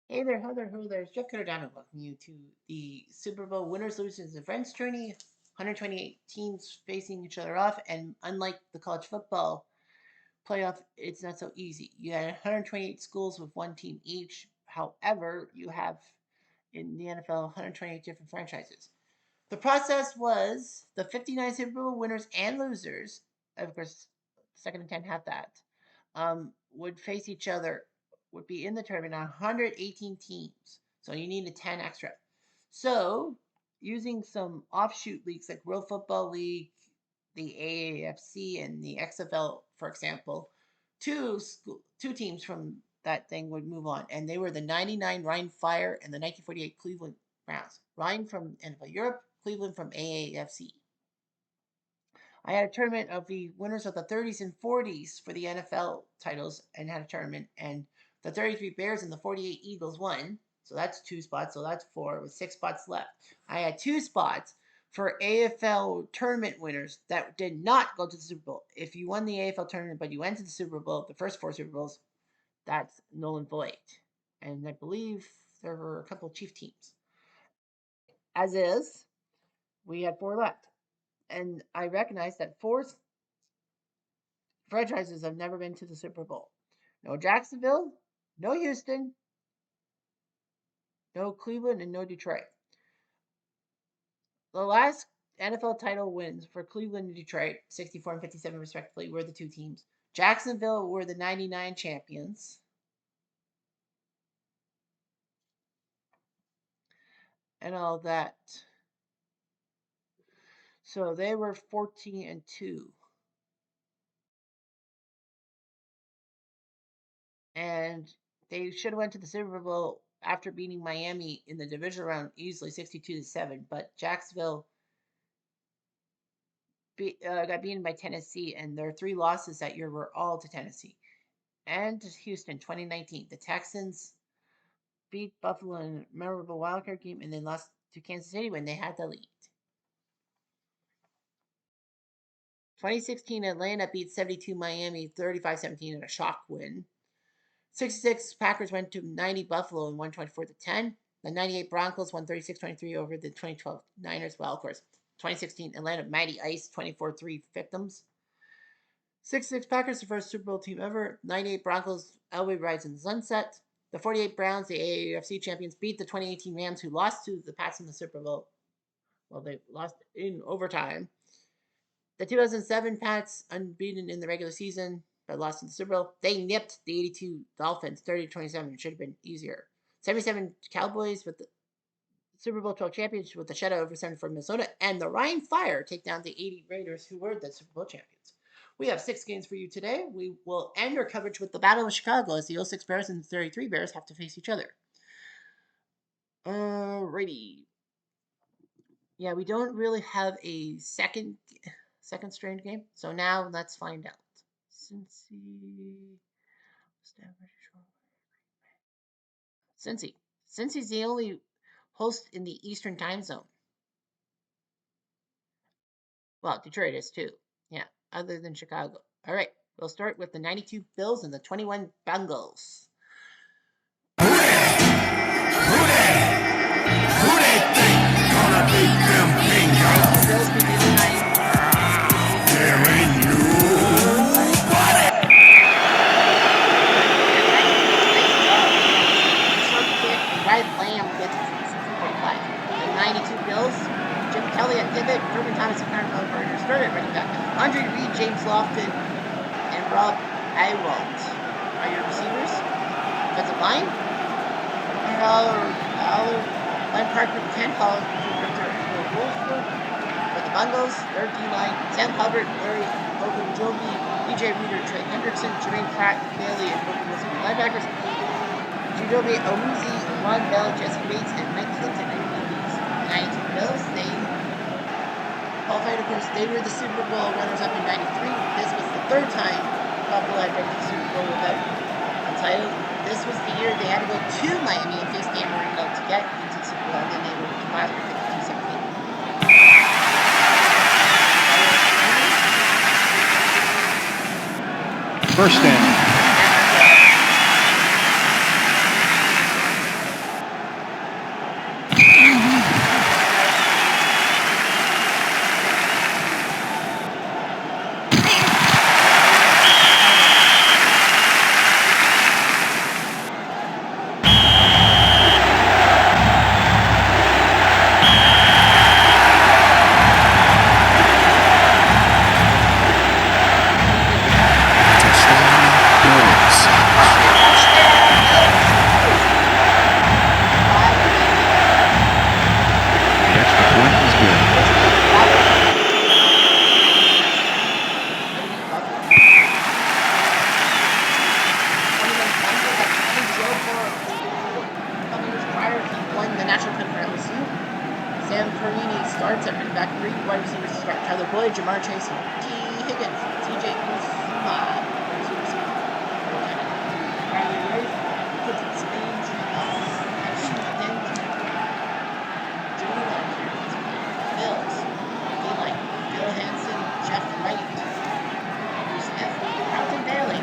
Hey there, hello there, hello there. It's Jeff Cardano. Welcome you to the Super Bowl winners, losers, and friends tourney. 128 teams facing each other off, and unlike the college football playoff, it's not so easy. You had 128 schools with one team each. However, you have in the NFL 128 different franchises. The process was the 59 Super Bowl winners and losers, of course, second and 10 had that, would face each other, would be in the tournament on 118 teams. So you needed 10 extra. So using some offshoot leagues like World Football League, the AAFC, and the XFL, for example, two teams from that thing would move on, and they were the '99 Rhein Fire and the 1948 Cleveland Browns. Rhein from NFL Europe, Cleveland from AAFC. I had a tournament of the winners of the 30s and 40s for the NFL titles and had a tournament, and the 33 Bears and the 48 Eagles won. So that's two spots. So that's four with 6 spots left. I had 2 spots for AFL tournament winners that did not go to the Super Bowl. If you won the AFL tournament but you went to the Super Bowl, the first 4 Super Bowls, that's null and void. And I believe there were a couple of Chief teams. As is, we had 4 left. And I recognize that 4 franchises have never been to the Super Bowl. No Jacksonville, no Houston, no Cleveland, and no Detroit. The last NFL title wins for Cleveland and Detroit, 64 and 57 respectively, were the 2 teams. Jacksonville were the 99 champions. And all that. So they were 14 and 2. And they should have went to the Super Bowl after beating Miami in the division round easily 62-7, but Jacksonville got beaten by Tennessee, and their 3 losses that year were all to Tennessee. And Houston, 2019. The Texans beat Buffalo in a memorable wildcard game and then lost to Kansas City when they had the lead. 2016, Atlanta beat 72 Miami 35-17 in a shock win. 66 Packers went to 90 Buffalo and won 24-10. The 98 Broncos won 36-23 over the 2012 Niners. Well, of course, 2016 Atlanta Mighty Ice 24-3 victims. 66 Packers, the first Super Bowl team ever. 98 Broncos, Elway rides in the sunset. The 48 Browns, the AAFC champions, beat the 2018 Rams, who lost to the Pats in the Super Bowl. Well, they lost in overtime. The 2007 Pats, unbeaten in the regular season, but lost in the Super Bowl. They nipped the 82 Dolphins 30-27. It should have been easier. 77 Cowboys with the Super Bowl 12 championship with the shutout over 74 Minnesota. And the Rhein Fire take down the 80 Raiders, who were the Super Bowl champions. We have 6 games for you today. We will end our coverage with the Battle of Chicago as the 06 Bears and the 33 Bears have to face each other. Alrighty. Yeah, we don't really have a second strange game. So now let's find out. Cincy's the only host in the Eastern time zone. Well, Detroit is too. Yeah, other than Chicago. All right, we'll start with the 92 Bills and the 21 Bengals. Who they think gonna beat them Bengals? Bills beat the 99. There ain't nobody. Short kick, and Red Lamb gets it from 45. The 92 Bills, Jim Kelly at pivot, Irvin Thomas and Connor Melvin started running back. Andre Reed, James Lofton, and Rob Iwalt are your receivers. Defensive line, Glenn Parker, Ken Hall, for the Bengals, their D-line, Sam Hubbard, Larry Ogunjobi, DJ Reader, Trey Hendrickson, Jermaine Pratt, Bailey, and Booker Wilson. Linebackers, Judobe Owuzi, Ron Bell, Jesse Bates, and Mike Clinton underneath these 92 Bills. They qualified, of course, they were the Super Bowl runners-up in 93. This was the 3rd time Buffalo had been to the Super Bowl without a title. This was the year they had to go to Miami and face Dan Marino to get into the Super Bowl, and then they were last year 52-17. First down. starts at running back 3. Wide receivers to start Tyler Boyd, Jamar Chase, T. Higgins, TJ Usma. Riley Rice puts it Spain Bills. Bill Hansen, Jeff Wright, Andrew Smith, Carlton Bailey.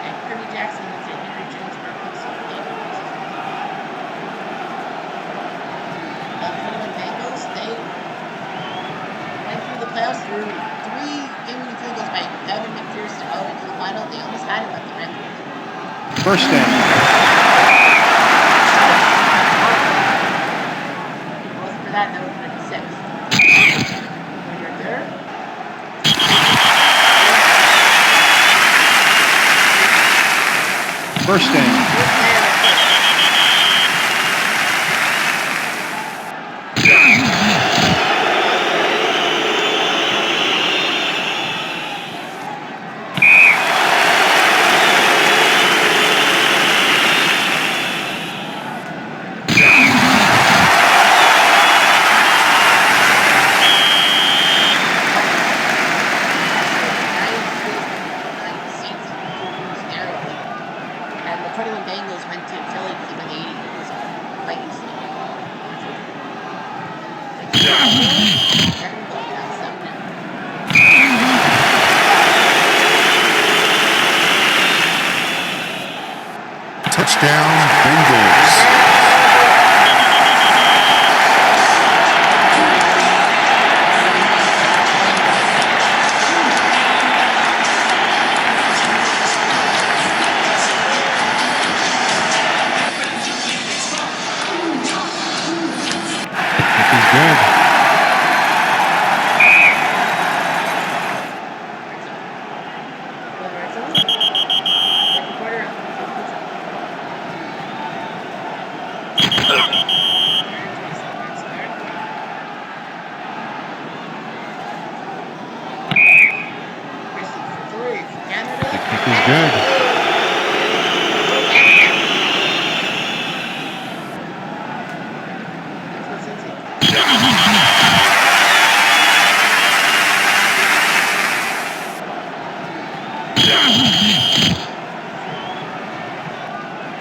And Kirby Jackson is in Henry Jones Marcos. The Bengals, they went through the playoffs through 3 game-winning field goals by Evan McPherson all the way to the final. They almost had it at the red. First down. For that would have been 6. When you're there. First down. Touchdown, Bengals. This is good.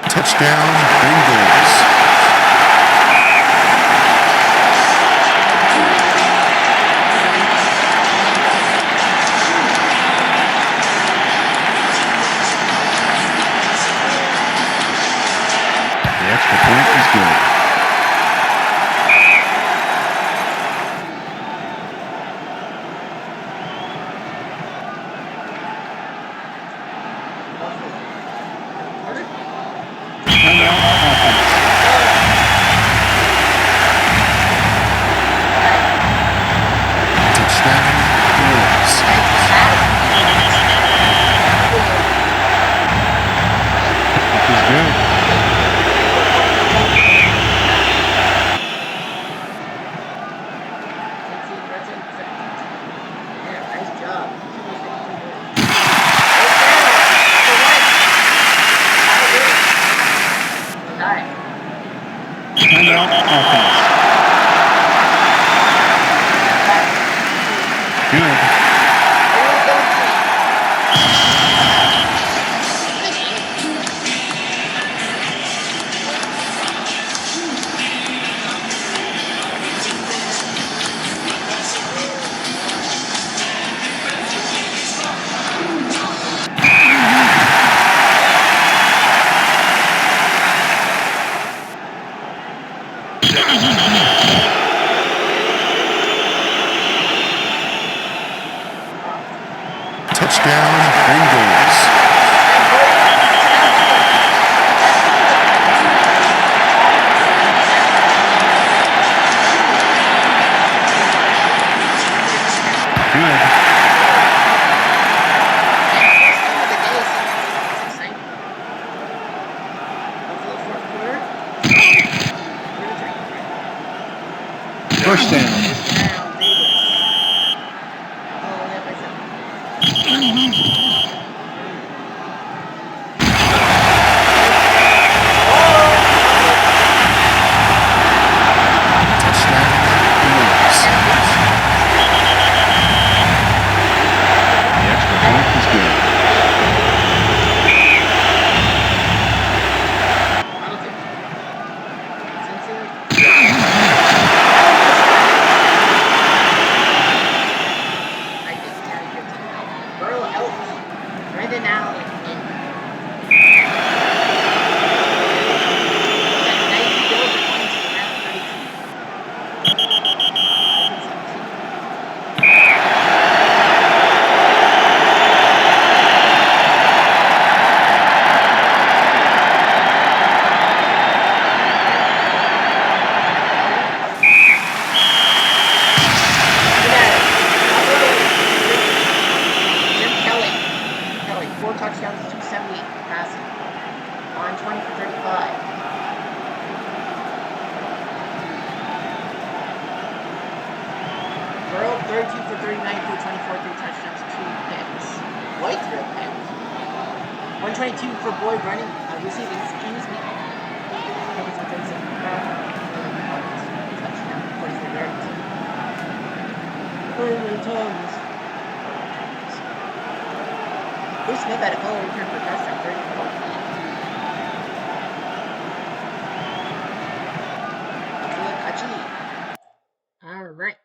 Touchdown, Bengals. The extra point is good. Touchdown, Bengals. Good. First down. out. Brendan Allen in. The Nike Bills are going to the round 32. Jim Kelly, 4 touchdowns, 278 passing. On 20 for 35. Burrow, 32 for 39, 424, 3 touchdowns, 2 picks. White throw pick. 122 for Boyd running, receiving, excuse me. Focus on 37. Touchdown, 44 yards. Thomas. Bruce Smith had a full return for touchdown, 30 for 14. Alright.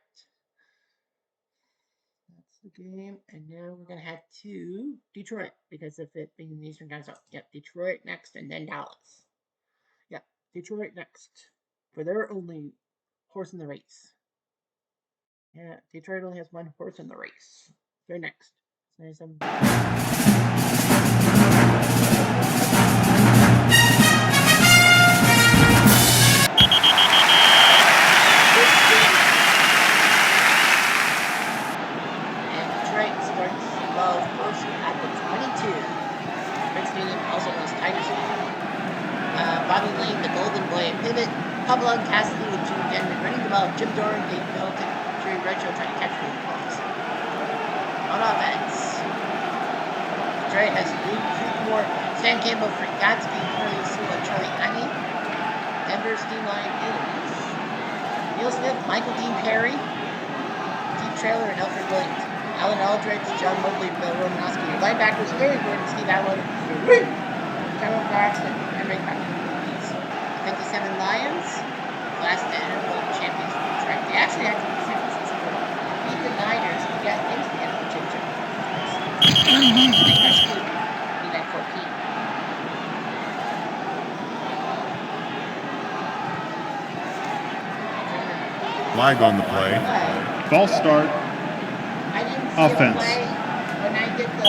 That's the game. And now we're going to head to Detroit because of it being the Eastern time zone. Yep, Detroit next and then Dallas. Yep, Detroit next. For their only horse in the race. Yeah, Detroit only has one horse in the race. They're next. And Detroit starts love first at the 22. Rick Stadium, also known as Tiger Stadium. Bobby Lane, the Golden Boy at pivot. Pablo Cassidy with Jim Denman running the ball. Jim Doran, Dave Middleton, Jerry Redshaw trying to catch the balls. On offense, Detroit has Luke Creekmore, Sam Campbell, Frank Gadsby, Curly Sewell, and Charlie Annie. Denver, Steve Lyon, Italy. Neil Smith, Michael Dean Perry, Steve Trailer, and Alfred Williams. Alan Aldridge, John Mobley, Bill Romanowski. Your linebackers, Larry Gordon, Steve Allen, Cameron Braxton, and Ray Patrick. 57 Lions, last NFL champions for Detroit. They actually had to be San Francisco beat the Niners to get into the NFL championship. They crushed Cleveland, 29-14. Flag on the play. False start. I didn't see Offense. a play when I did the.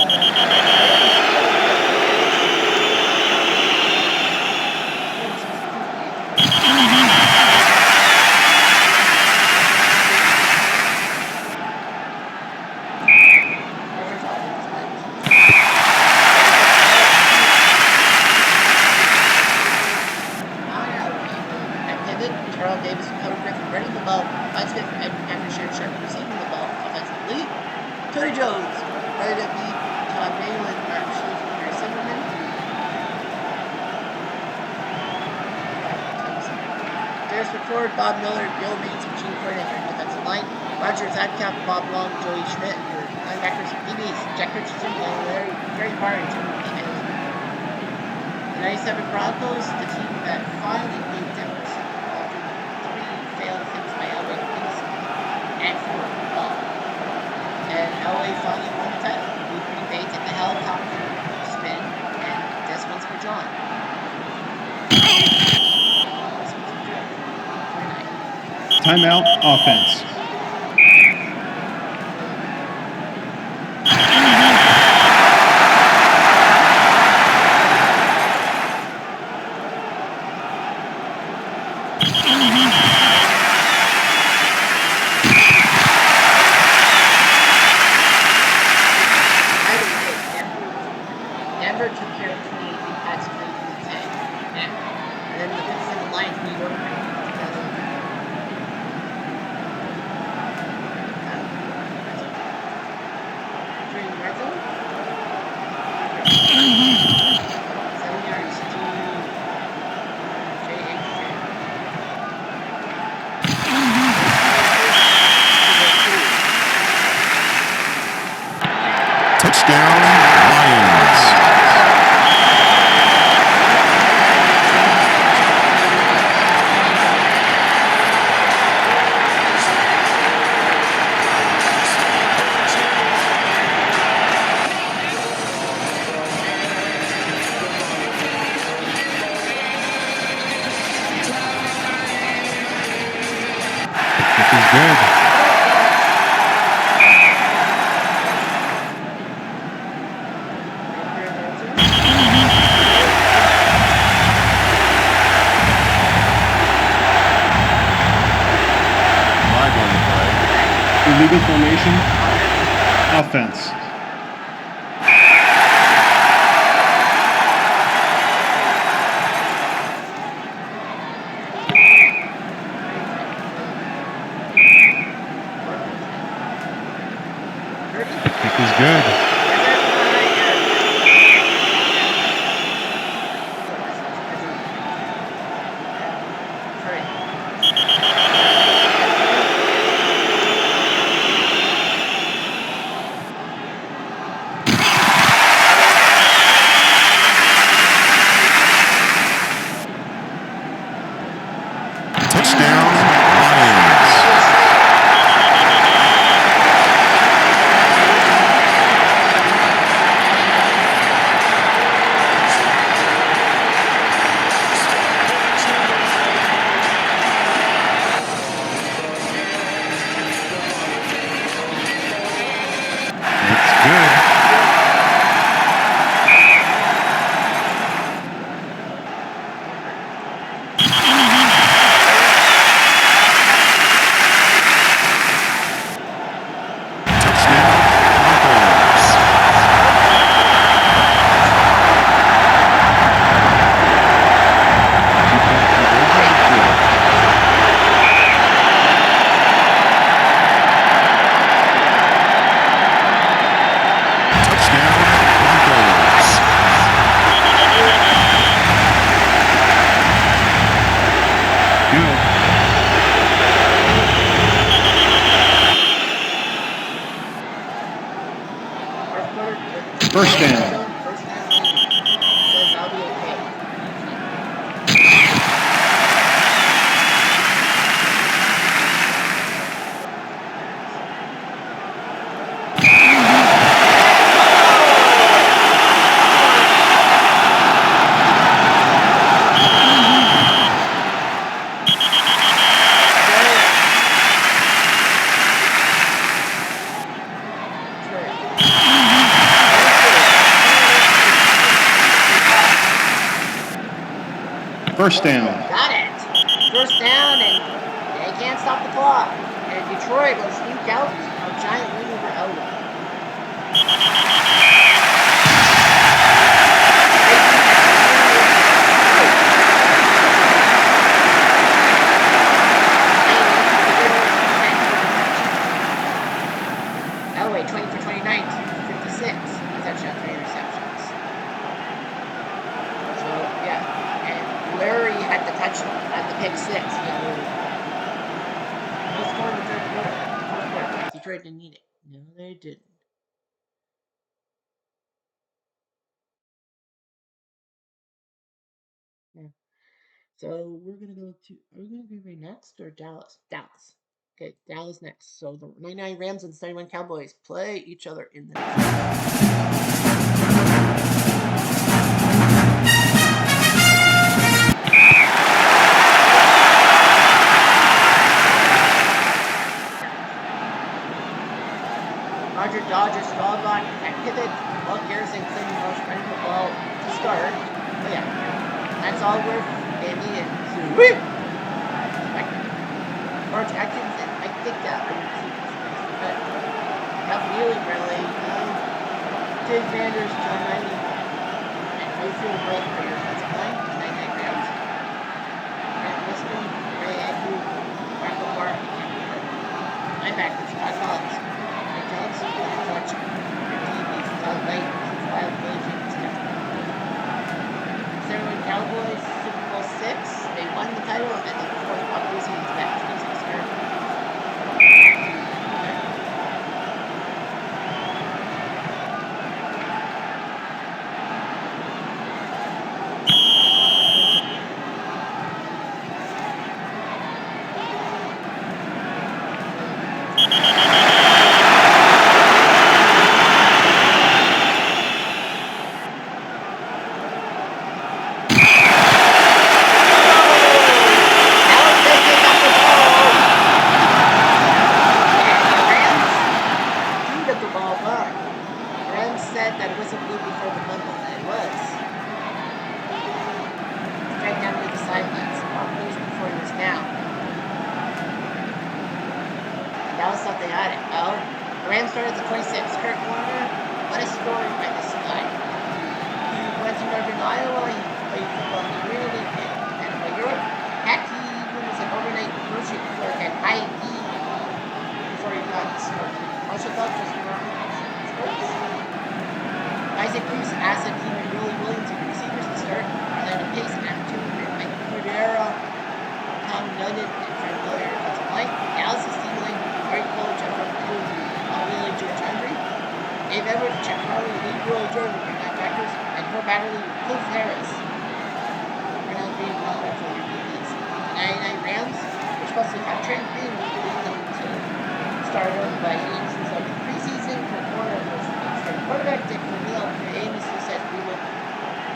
Terrell Davis and Cody Griffin running the ball. Mike Smith and Andrew Sherman receiving the ball offensively. Tony Jones, Brad Beat, Todd Balin, Mark Shields, and Barry Silverman. Darius McCord, Bob Miller, Bill Bates, and Gene Ford, and your defensive line. Roger Zadkamp, Bob Long, Joey Schmidt, and your linebackers. DBs, Jack Richardson, and Larry Gary Barr, and Tim Davis. The 97 Broncos, the team that finally beat Denver. Failed attempts by Elway and for ball. And Elway finally won the title. Green Bay did the helicopter spin, and this one's for John. This one's for Joe. Timeout, offense. Denver took care of 28 Pats 23-10. And then the 57 Lions New York red zone. 7 yards to J.H. Touchdown, Lions. Eagle formation. Offense. Kick is good. Touchdown, Lions. It's good. First down. Says I'll be okay. First down. Got it. First down, and they can't stop the clock. And Detroit will sneak out a giant win over Elway. Elway, 20 for 29, 256. Touchdown, 3 interceptions. So, yeah. And Larry had the touchdown at the pick 6. No score in the third quarter. Fourth quarter. Detroit didn't need it. No, they didn't. Yeah. So we're gonna go to. Are we gonna go right next or Dallas? Dallas. Okay, Dallas next. So the 99 Rams and the 71 Cowboys play each other in the next game. Roger Dodgers followed by at pivot. Well, Garrison clearing the most running the ball to start. Oh yeah, that's all worth they needed. Sweet. March Atkins and I think that are your receivers. But Tough Wheeling really. Jay Sanders, John Riley, and Mayfield Blake are your offensive line. The 99 Rams. Grant Whiston, Ray Agnew, Michael Moore, and Cameron Burke. Linebackers, Todd Collins. George, your team is late, wild Billy Jenkins Capital. 71 Cowboys, Super Bowl 6. They won the title and then they forced Bob Losey into that 26 year. thought they had it. Well, the Rams started at the 26. Kurt Warner, what a story by this guy. He went to Northern Iowa. He played football in the Arena League and Europe. Heck, he even was an overnight grocery clerk at Hy-Vee before he got started. Also thought just sports. Isaac Cruz asked that team Willie Williams and receivers to start, and then a pace after Mike Cordero, Tom Nunnan, and Fred Miller offensive line. Dallas is stealing Greg Cole, Jeff Rutherford, Willie George Henry, Dave Edwards, Chuck Harley, Lee Roy Jordan, Bernard Packers, and Herb Adderley, Cliff Harris. We're not being called up for your DBs. The 99 Rams were supposed to have Trent Green leading them to start over by Ames in the preseason. Kurt Warner was starting quarterback. Dick McNeil for Ames, who said we would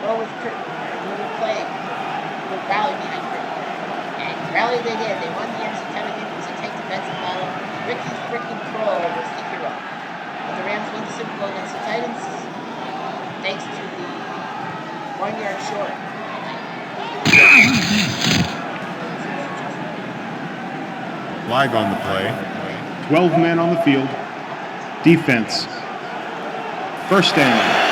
go with Kurt Warner and we would play. We would rally behind Kurt Warner. And rally they did. They won the NFC title game. It was a take defensive battle. Ricky freaking Crow was the hero. But the Rams won the Super Bowl against the Titans thanks to the 1 yard short. Flag on the play. 12 men on the field. Defense. First down.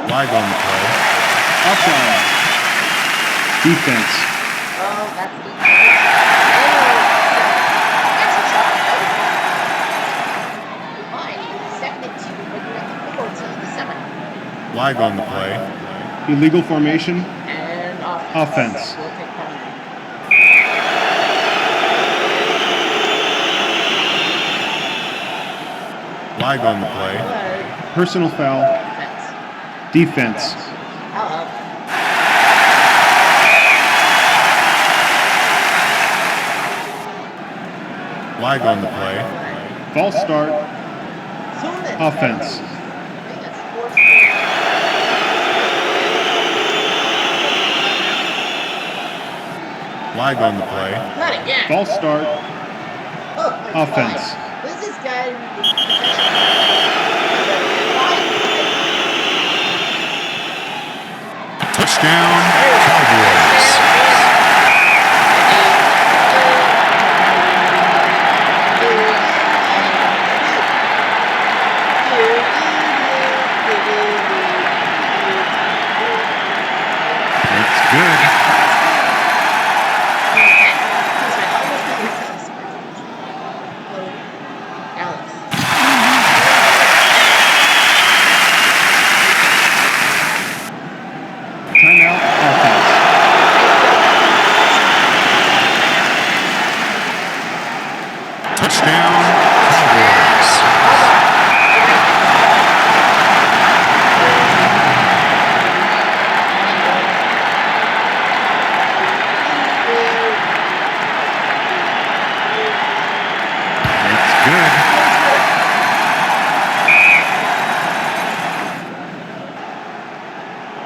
Flag on the play. Offside. Defense. Oh, that's the Flag on the play. Illegal formation. And Offense. We'll take penalty. Flag on the play. Flag. Personal foul. Defense. Hello. Flag on the play. False start. Offense. Flag on the play. Not again. False start. Oh, my Offense. God. This is guy. Touchdown, Cowboys. It's good. Touchdown, Cowboys. It's good.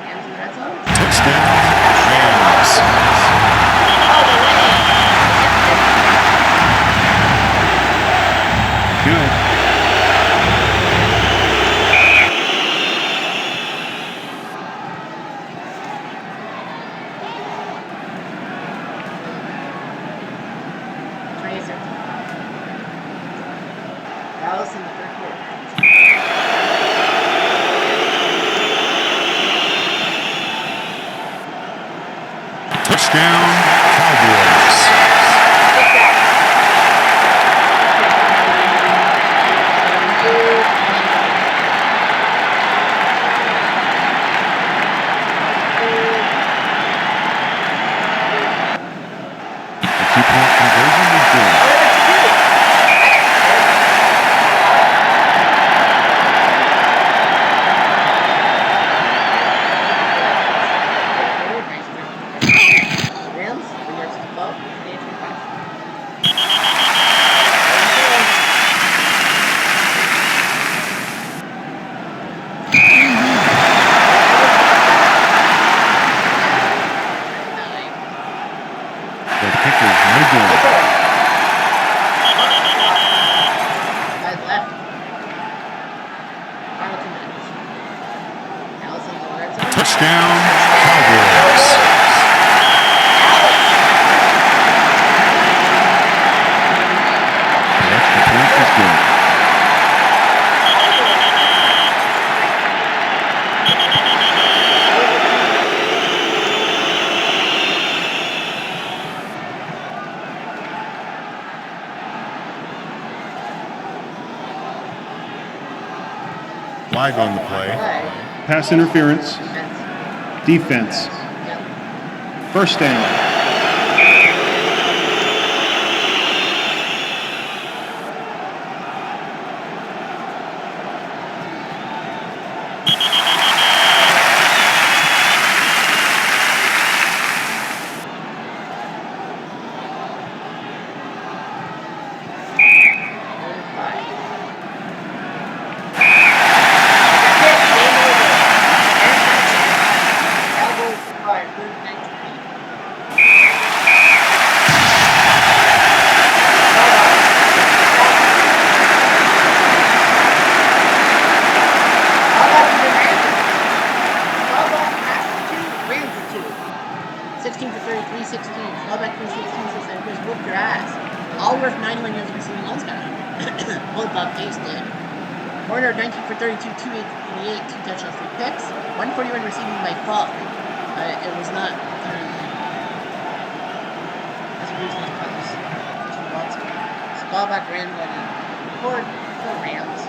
Rams in the red zone. Touchdown, Rams. Good. Dallas in the third quarter. Touchdown, Cowboys. The two-point conversion is good. Rams, 3 yards to the ball, 28-25. The kicker's no good. Guys left. Final 2 minutes. Dallas in the red zone. Touchdown, Cowboys. The extra point is good. Flag on the play. Pass interference. Defense. Defense. Yep. First down. Third and 5. Cowboys require third and 19. Rams at 2. 16 for 33, 16. Fallback 316, 6 and just whooped your ass. Allworth 91 yards receiving, almost got 100. Both Bob Pace did. Warner 19 for 32, 288, 2 touchdowns, 3 picks. 141 receiving by Falk. It was not. That's a reason it's close. Fallback ran one and scored for Rams.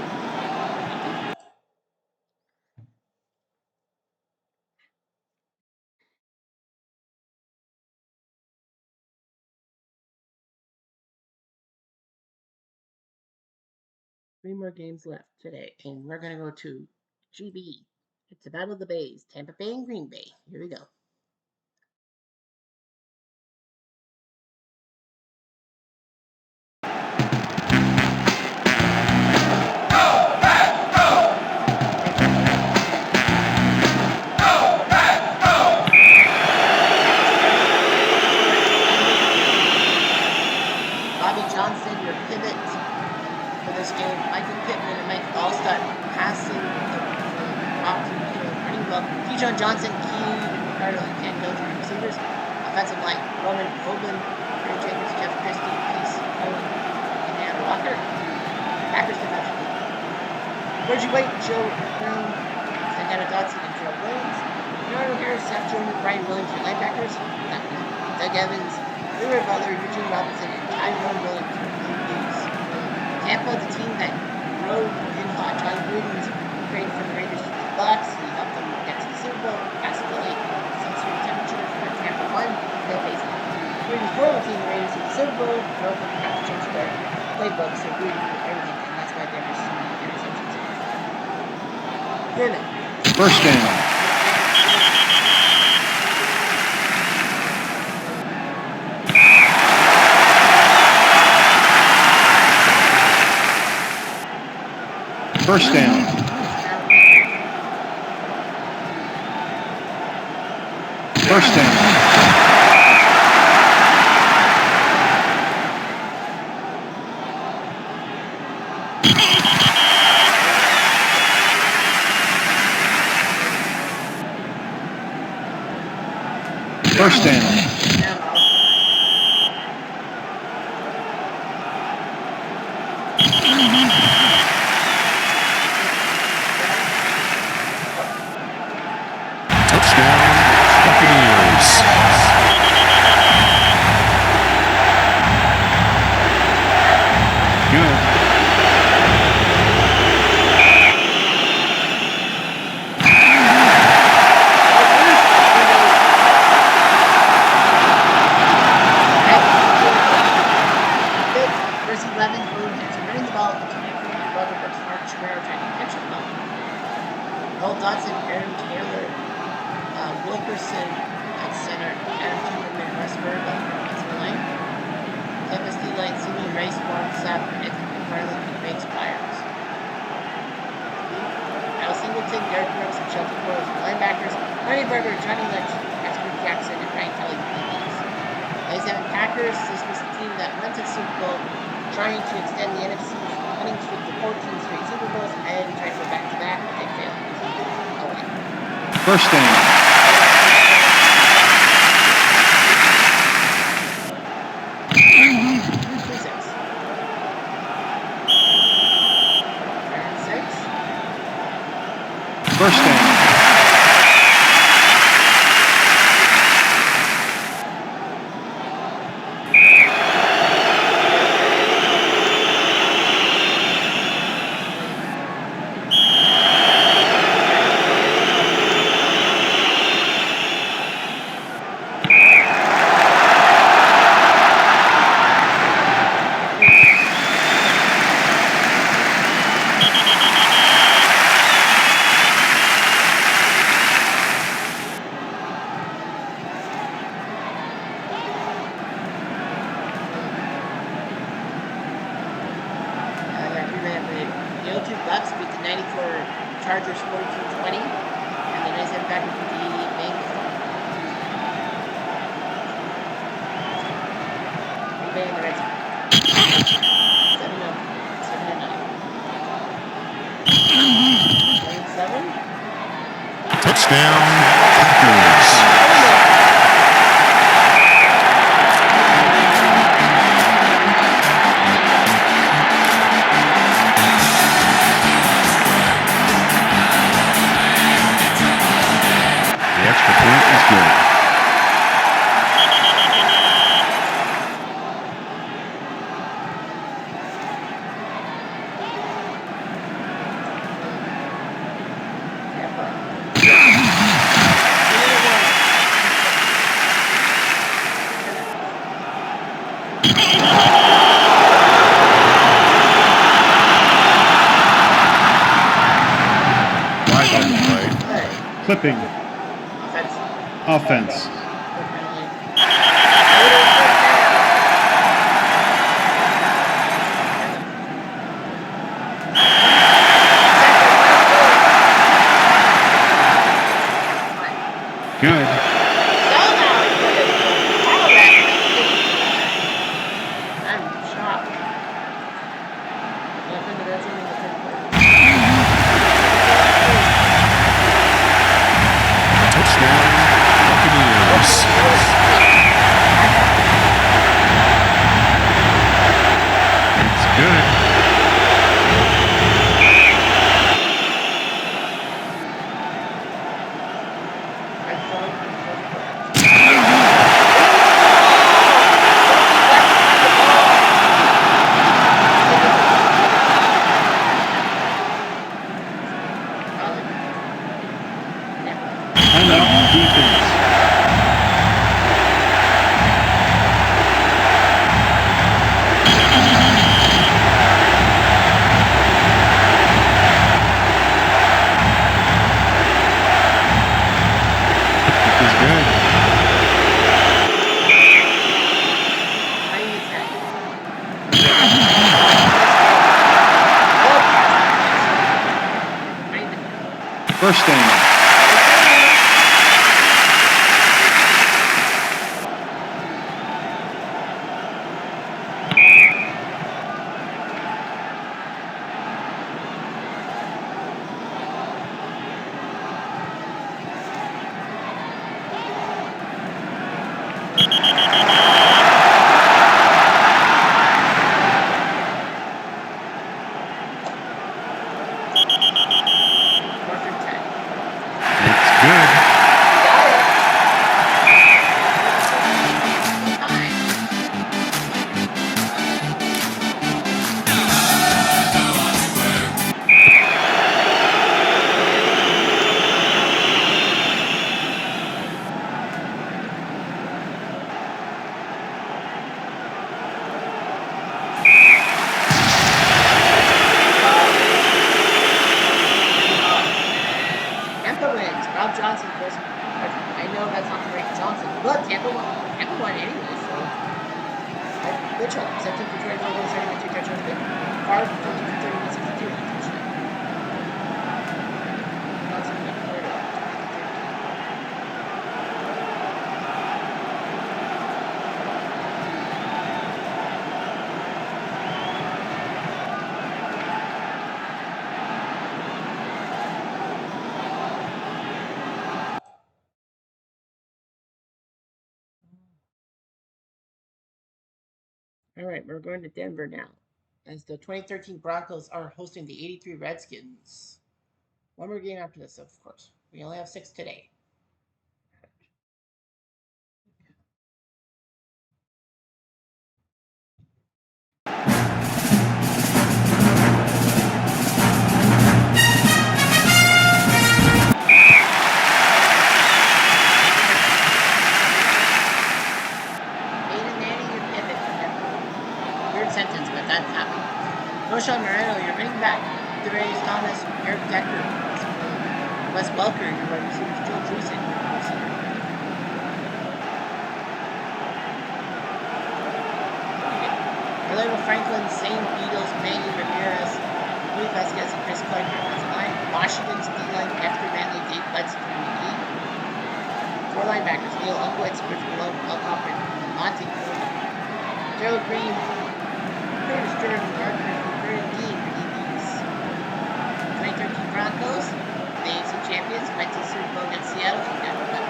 Three more games left today, and we're going to go to GB. It's the Battle of the Bays, Tampa Bay and Green Bay. Here we go. Bobby Johnson, your pivot for this game. Michael Pittman and Mike Allstott passing the Robinson Hill running well. Keyshawn Johnson, Key, Ricardo, and Ken Hill to receivers. Offensive line, Roman Hoagland, Ray Jacobs, Jeff Christie, Peace, Cohen, and Dan Walker. Packers defensive line. Reggie White, Joe Brown, Santana Dotson, and Joe Williams. Leonardo Harris, Seth Jordan, Brian Williams, your linebackers. Doug Evans, Leroy Butler, Eugene Robinson, and Tyrone Williams for the Blues. Tampa, the team that rode in hot. John Gruden's traded from the Raiders to the Bucks. He helped them get to the Super Bowl. Past the late sensory temperature for Tampa 1. They'll face Gruden's former team, the Raiders, to the Super Bowl. Broke them half the chance there. playbook, so we knew everything, and that's why there were so many interceptions. Good. First down. First down. First down. First down. Touchdown, Buccaneers. Good. Verse 11, Williamson running the ball, Tony Freeman, Robert Brooks, Mark Schmerl trying to catch the ball. Earl Dodson, Aaron Taylor, Wilkerson at center, Adam Timmerman, Russ Burbank on offensive line. Tampa State line, Sidney Rice, Warren Sapp, Anthony McFarland, and Riggs Byers. Al Singleton, Derek Brooks, and Shelton Rose. Linebackers, Marty Berger, Johnny Lynch, Asper Jackson, and Brian Kelly. Nice having Packers. This was the team that went to the Super Bowl, trying to extend the NFC's winning streak to 14 straight Super Bowls, and tried to go back to back, but they failed. First down. First down. The 0-2 Bucks beat the 94 Chargers 42-20, and the nice Packers beat the Bengals. Green Bay and the Red Sox. 7-0. 7-7. Touchdown, Packers. The extra point is good. Flag on the play. Clipping. Offense. Good. I'm shocked. Nothing but that's in the third quarter. Touchdown, Buccaneers. First down. Tampa wins. Rob Johnson first. I know that's not the right Johnson, but Tampa won anyway, so. Good job. 17 for 24 goals, 31 2 touchdowns. Good. Favre 14 for 31, 62 and a touchdown. Johnson got third up. 13. All right, we're going to Denver now, as the 2013 Broncos are hosting the 83 Redskins. One more game after this, of course. We only have 6 today. Weird sentence, but that happened. Roshan Moreno, your running back. Devarius Thomas, Eric Decker, Wes Welker, your wide receiver. Joe Dreesen, your receiver. Orlando Franklin, Zane Beatles, Manny Ramirez, Luis Vasquez, and Chris Clark, your offensive line. Washington's D-line, Hector Manley, Dave Butts, and McGee. 4 linebackers, Neil Unkwitz, Rich Malone, Al Copper, Monty Cody. Gerald Green, Curtis Jordan, Gardner, and Vernon Dean for DBs. 2013 Broncos, the AFC champions, went to the Super Bowl against Seattle and never got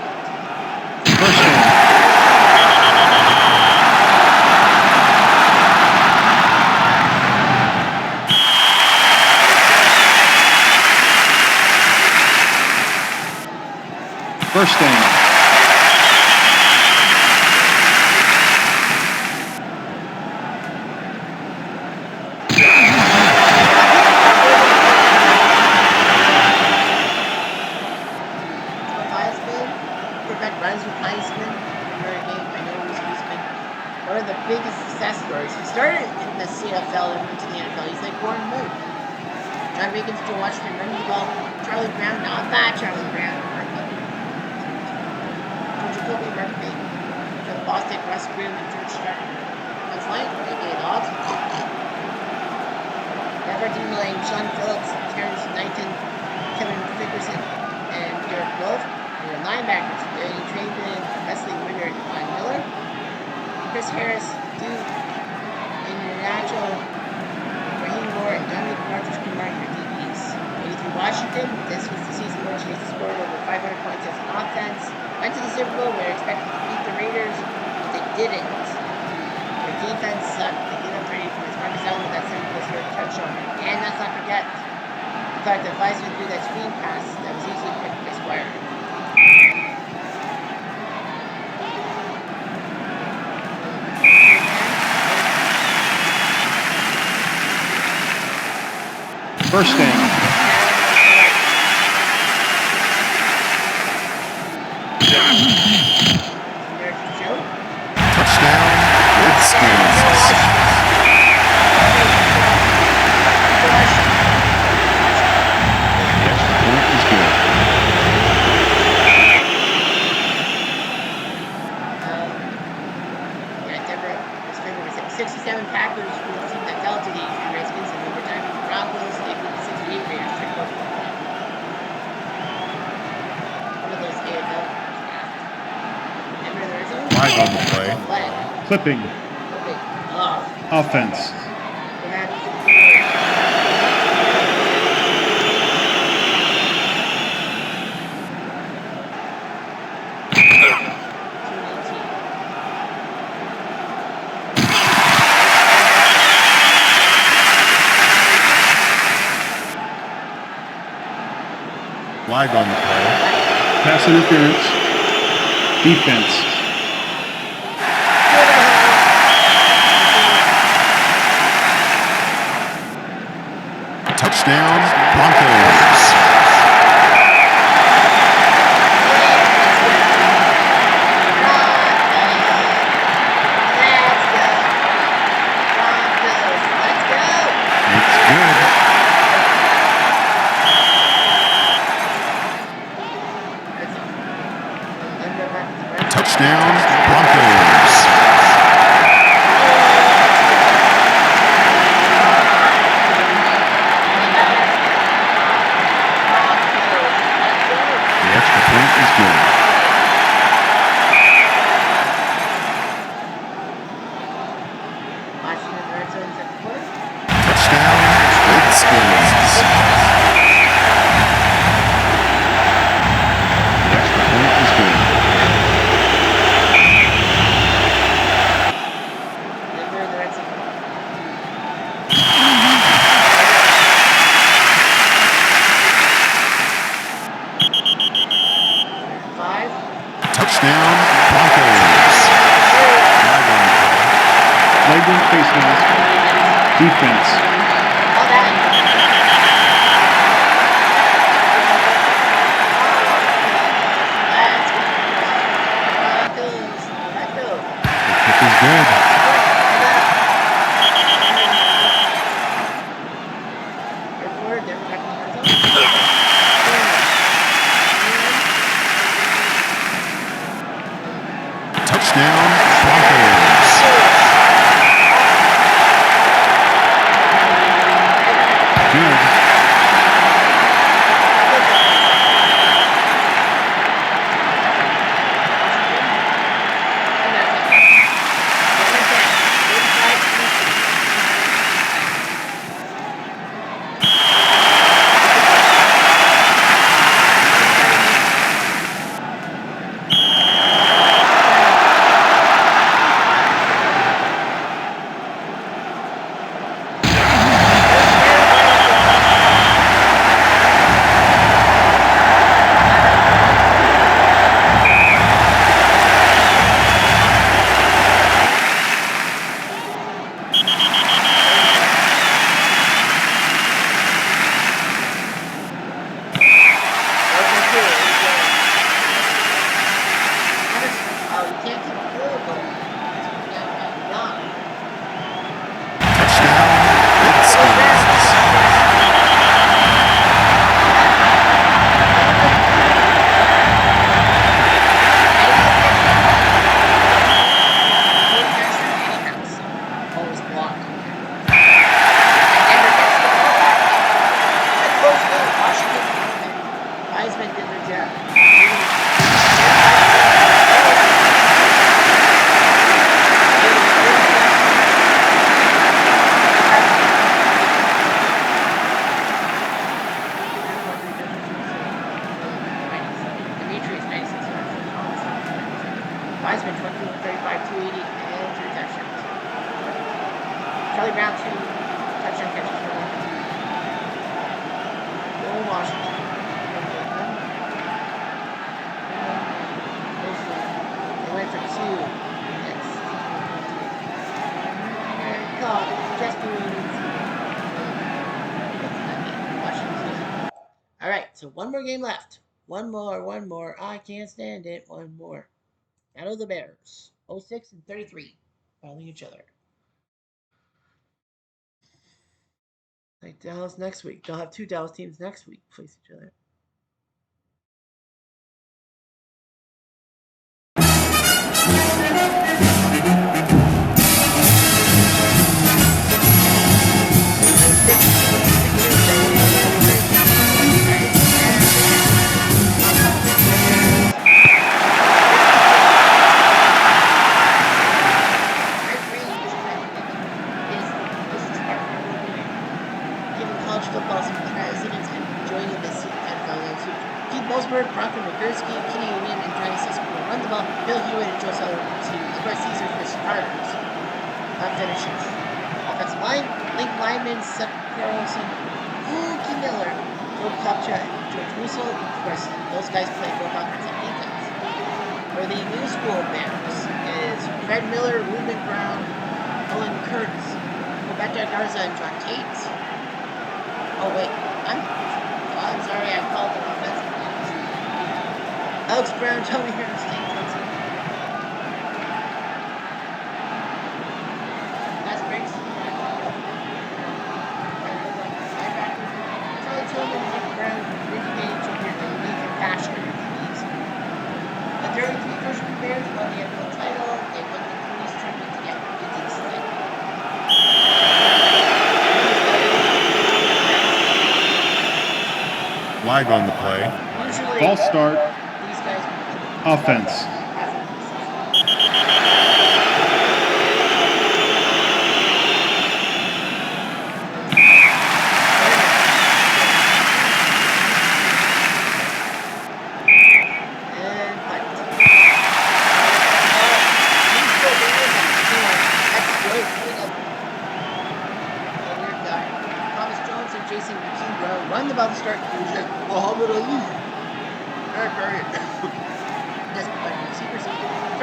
beat. First down. First down. Runs with Heisman. Remember a game? I know it was Heisman. One of the biggest success stories. He started in the CFL and went to the NFL. He's like Warren Moon. John Reagan's still Washington running the ball. Charlie Brown, not that Charlie Brown. George Jacoby, Mark Bay. For the Boston, Russ Grimm, and George Starker. That's line, a.k.a. Dogs. Robert D. Lane, Sean Phillips, Terrence Knighton, Kevin Fickerson, and Derek Wolf. Your linebackers, Danny Traven, Wesley Winger, and Devon Miller. Chris Harris, Duke, Iñárritu, Raheem Moore, and Dominic Marcus-Kumar, your DBs. 83 Washington, this was the season where they scored over 500 points as an offense. Went to the Super Bowl where they expected to beat the Raiders, but they didn't. Their defense sucked. They gave up 30 points. Marcus Allen with that 7-plus-yard touchdown. And let's not forget the fact that Weisman threw that screen pass that was easily picked by Squire. First down. Touchdown, Redskins. Point is good. Denver was favored with 67 Packers were the team that fell to the 83 Redskins in overtime. The Broncos, they beat the 68 Raiders. Flag on the play. Flag. Clipping. Okay. Oh. Offense. Flag on the play. Pass interference. Defense. Touchdown, Broncos. It's good. Touchdown, Broncos. The extra point is good. Touchdown, Redskins. The extra point is good. Touchdown, Broncos. Flag on the play. Flagrant face mask. Defense. The kick is good. Touchdown, Broncos. Good. Wiseman 20 35, 280, and 3 touchdowns. Charlie Brown 2 touchdown catches for 1. Go Washington. They went for 2. Next. God, just Washington. Alright, so one more game left. One more. I can't stand it. One more. Battle of the Bears. 06 and 33. Battling each other. Like Dallas next week. They'll have 2 Dallas teams next week face each other. football presidents enjoying this NFL suit. Keith Bosberg, Bronco Nagurski, Kenny Union, and Johnny Cisco will run the ball. Bill Hewitt and Joe Sullivan to Brett Caesar for starters. Finishes. Offensive line, Link Lyman, Seth Carlson, Cookie Miller, Joe Kopcha, and George Russell. Of course, those guys play both offense and defense. For the new school Bears is Fred Miller, Ruben Brown, Owen Kurtz, Roberto Garza, and John Tate. Oh wait, I'm sorry, I called them offensive lines. Alex Brown, Tony Harris, Tate Johnson. That's Briggs. Charlie Tillman, Nick Brown, Ricky Gage, and Nathan Basher. The 33 first group Bears won the NFL title. They won the Police tournament to get into the state. Flag on the play. Usually, False start. these guys Offense. Jason McKeebro run the ball to start Muhammad Ali. Eric Barrett. Doesn't play receivers.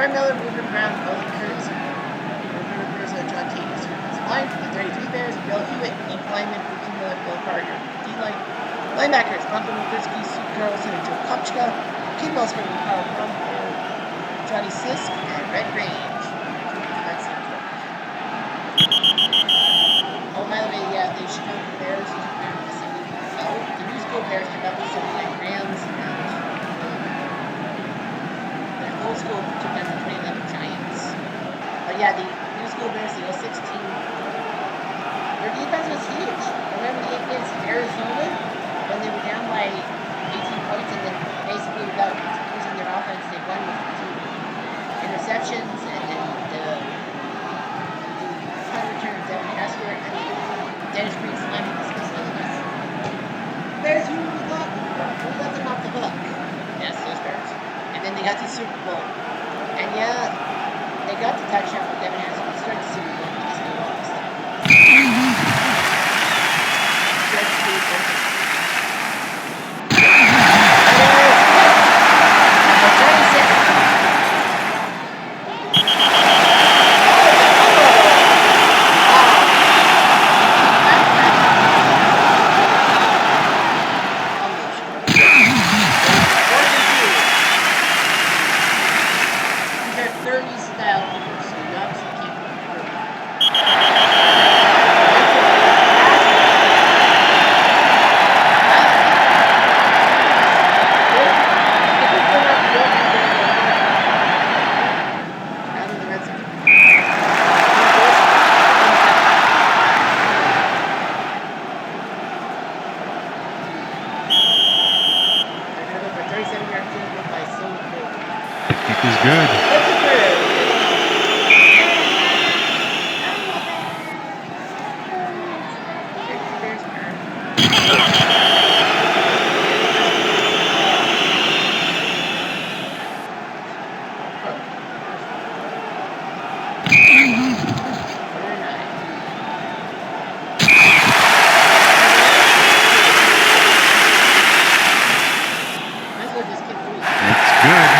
Fred Miller, Ruben Brown, Owen Kurtz, Roberto Garza, John Tate is offensive line. The 33 Bears, Bill Hewitt, Link Lyman, Cookie Miller, Bill Carter. D-line. Linebackers, Bronco Nagurski, Sue Carlson, and Joe Kopchka. Key balls for Carl Brumpo, Johnny Sisk, and Red Range. That's it. Oh, by the way, yeah, the Chicago Bears took down the 70. Oh, the New School Bears took out the 79 Rams, and the Old School took down the 2011 Giants. But yeah, the New School Bears, the 06 team, their defense was huge. Remember the against Arizona when they were down by 18 points, and then basically without using their offense, they won with 2 interceptions, and then the punt return of Devin Hester, and then Dennis Green slamming the Smiths on the bus. Bears, who let them off the hook? Yes, those Bears. And then they got to the Super Bowl. And yeah, they got the touchdown with Devin Hester to start the Super Bowl because they lost. Is good. It's good.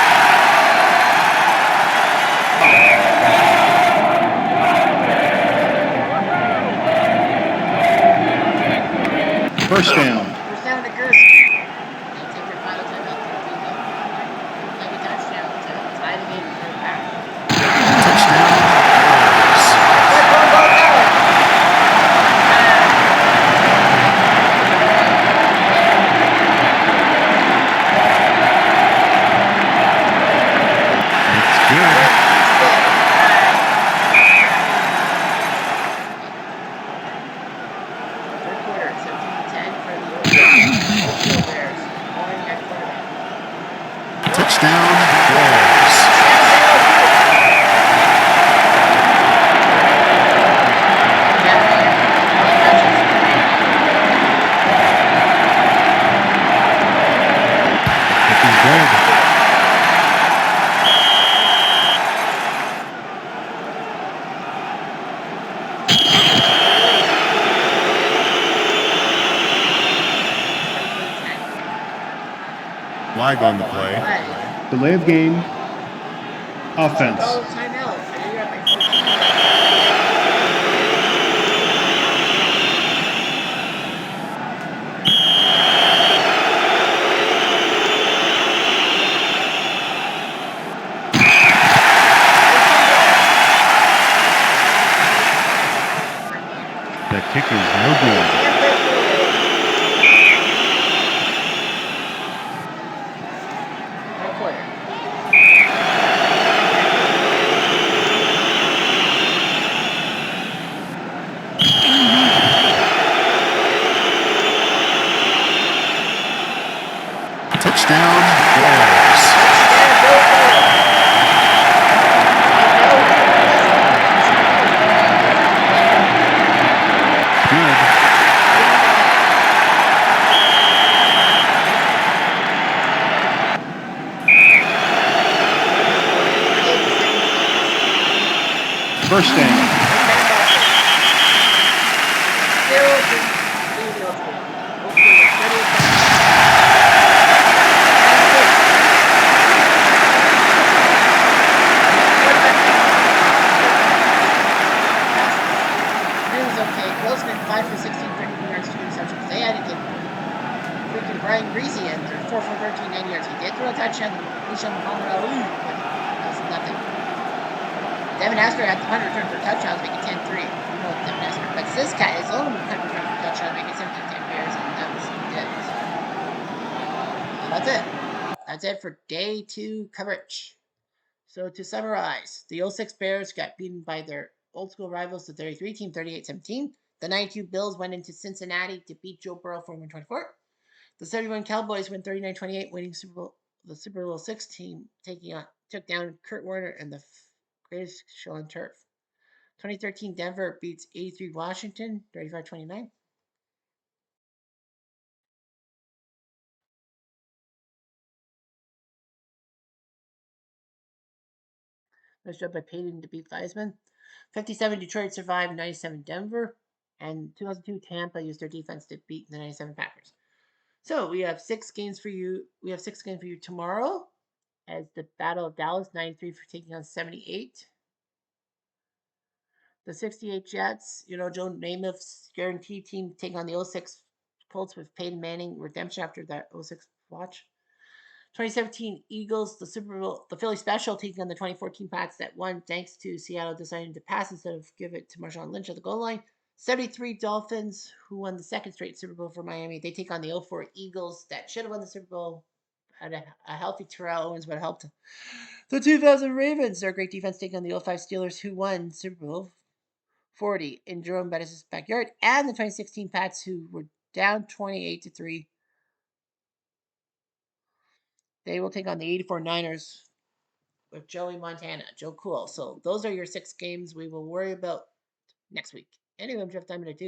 First down. First down to Gursky. They'll take their final timeout to retrieve them. Like a touchdown to tie the game for a pack. Third quarter, 17-10 for the Flag on the play. Flag. Delay of game. Offense. Oh, timeout. I know you're up by 14. The kick is no good. Touchdown, Bears. First down. Okay, Grossman 5 for 16, 30 yards, 2 interceptions. They had to get freaking Brian Greasy in there, 4 for 13, 9 yards. He did throw a touchdown to Misha Muhammad Ali, but that was nothing. Devin Asper had 100 return for touchdowns, making 10-3. You know Devin Asper. But this guy is only 100 return for touchdowns, making 17-10 Bears, and that was it. And that's it. That's it for day 2 coverage. So to summarize, the 06 Bears got beaten by their old school rivals, the 33 team, 38-17. The 92 Bills went into Cincinnati to beat Joe Burrow 41-24. The 71 Cowboys win 39-28, winning the Super Bowl 6 team took down Kurt Warner and the greatest show on turf. 2013 Denver beats 83 Washington 35-29. Nice job by Peyton to beat Theismann. 57 Detroit survived 97 Denver. And 2002 Tampa used their defense to beat the 97 Packers. So we have 6 games for you. We have 6 games for you tomorrow as the Battle of Dallas, 93 for taking on 78. The 68 Jets, Joe Namath's guaranteed team taking on the 06 Colts with Peyton Manning redemption after that 06 watch. 2017 Eagles, the Philly Special taking on the 2014 Pats that won thanks to Seattle deciding to pass instead of give it to Marshawn Lynch at the goal line. 73 Dolphins, who won the second straight Super Bowl for Miami. They take on the 04 Eagles that should have won the Super Bowl. Had a healthy Terrell Owens would have helped. The 2000 Ravens, their great defense, taking on the 05 Steelers, who won Super Bowl 40 in Jerome Bettis' backyard. And the 2016 Pats, who were down 28-3. They will take on the 84 Niners with Joey Montana, Joe Cool. So those are your 6 games we will worry about next week. Anyway, I'm Jeff Diamond. I do.